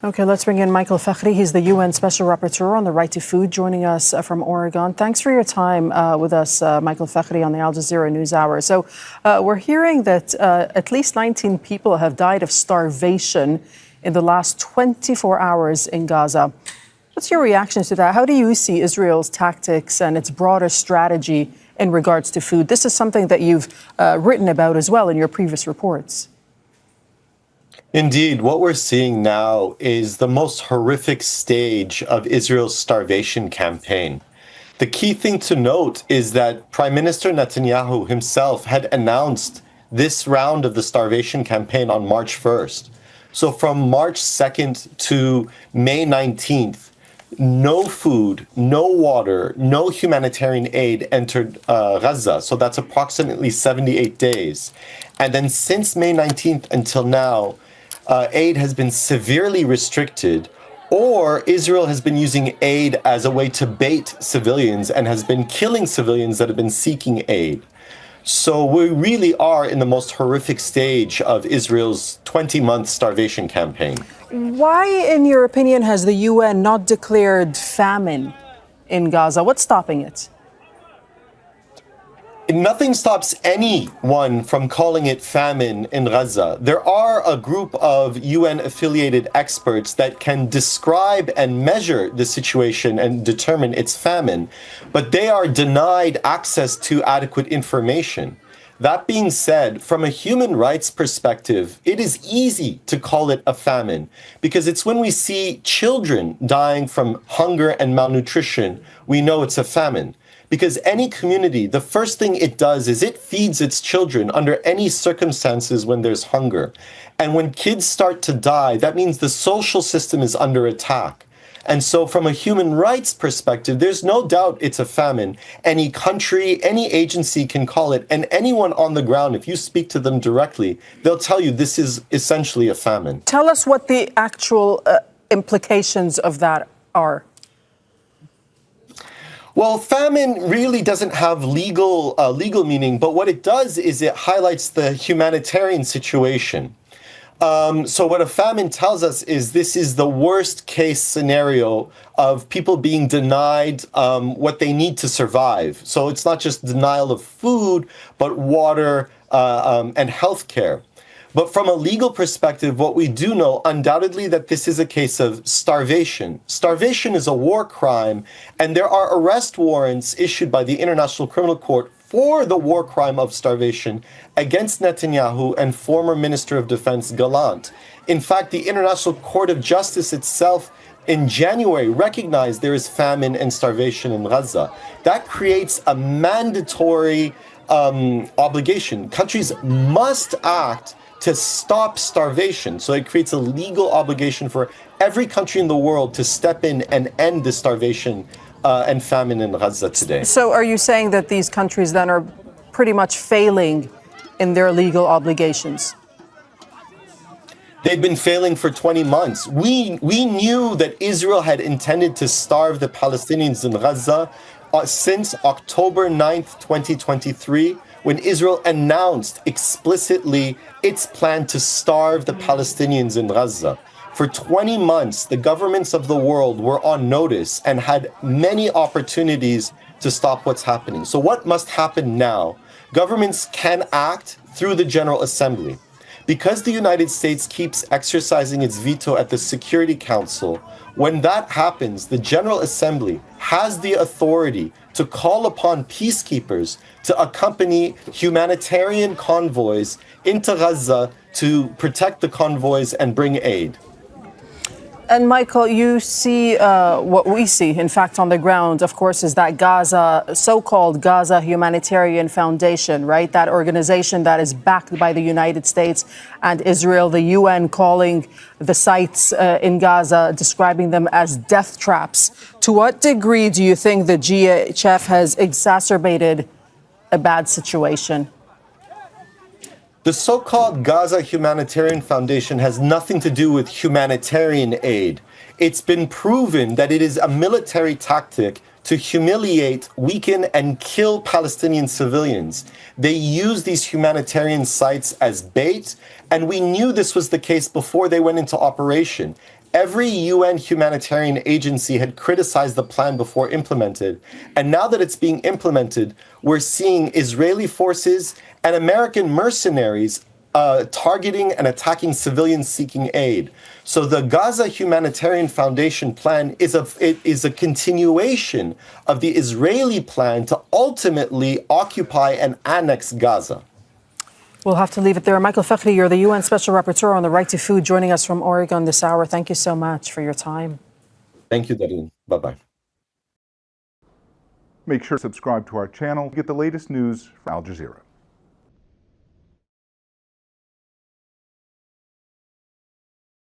Okay, let's bring in Michael Fakhri. He's the UN Special Rapporteur on the right to food, joining us from Oregon. Thanks for your time with us, Michael Fakhri, on the Al Jazeera NewsHour. So we're hearing that at least 19 people have died of starvation in the last 24 hours in Gaza. What's your reaction to that? How do you see Israel's tactics and its broader strategy in regards to food? This is something that you've written about as well in your previous reports. Indeed, what we're seeing now is the most horrific stage of Israel's starvation campaign. The key thing to note is that Prime Minister Netanyahu himself had announced this round of the starvation campaign on March 1st. So from March 2nd to May 19th, no food, no water, no humanitarian aid entered Gaza. So that's approximately 78 days. And then since May 19th until now, aid has been severely restricted, or Israel has been using aid as a way to bait civilians and has been killing civilians that have been seeking aid. So we really are in the most horrific stage of Israel's 20-month starvation campaign. Why, in your opinion, has the UN not declared famine in Gaza? What's stopping it? Nothing stops anyone from calling it famine in Gaza. There are a group of UN-affiliated experts that can describe and measure the situation and determine it's famine, but they are denied access to adequate information. That being said, from a human rights perspective, it is easy to call it a famine because it's when we see children dying from hunger and malnutrition, we know it's a famine. Because any community, the first thing it does is it feeds its children under any circumstances when there's hunger. And when kids start to die, that means the social system is under attack. And so from a human rights perspective, there's no doubt it's a famine. Any country, any agency can call it. And anyone on the ground, if you speak to them directly, they'll tell you this is essentially a famine. Tell us what the actual implications of that are. Well, famine really doesn't have legal meaning, but what it does is it highlights the humanitarian situation. So what a famine tells us is this is the worst case scenario of people being denied what they need to survive. So it's not just denial of food, but water and healthcare. But from a legal perspective, what we do know undoubtedly that this is a case of starvation. Starvation is a war crime, and there are arrest warrants issued by the International Criminal Court for the war crime of starvation against Netanyahu and former Minister of Defense Gallant. In fact, the International Court of Justice itself in January recognized there is famine and starvation in Gaza. That creates a mandatory obligation. Countries must act to stop starvation. So it creates a legal obligation for every country in the world to step in and end the starvation and famine in Gaza today. So are you saying that these countries then are pretty much failing in their legal obligations? They've been failing for 20 months. We knew that Israel had intended to starve the Palestinians in Gaza since October 9th, 2023, when Israel announced explicitly its plan to starve the Palestinians in Gaza. For 20 months, the governments of the world were on notice and had many opportunities to stop what's happening. So what must happen now? Governments can act through the General Assembly. Because the United States keeps exercising its veto at the Security Council, when that happens, the General Assembly has the authority to call upon peacekeepers to accompany humanitarian convoys into Gaza to protect the convoys and bring aid. And Michael, you see what we see, in fact, on the ground, of course, is that so-called Gaza Humanitarian Foundation, right? That organization that is backed by the United States and Israel, the UN calling the sites in Gaza, describing them as death traps. To what degree do you think the GHF has exacerbated a bad situation? The so-called Gaza Humanitarian Foundation has nothing to do with humanitarian aid. It's been proven that it is a military tactic to humiliate, weaken, and kill Palestinian civilians. They use these humanitarian sites as bait, and we knew this was the case before they went into operation. Every UN humanitarian agency had criticized the plan before implemented. And now that it's being implemented, we're seeing Israeli forces and American mercenaries targeting and attacking civilians seeking aid. So the Gaza Humanitarian Foundation plan is a continuation of the Israeli plan to ultimately occupy and annex Gaza. We'll have to leave it there. Michael Fakhri, you're the UN Special Rapporteur on the right to food, joining us from Oregon this hour. Thank you so much for your time. Thank you, Darlene. Bye-bye. Make sure to subscribe to our channel to get the latest news from Al Jazeera.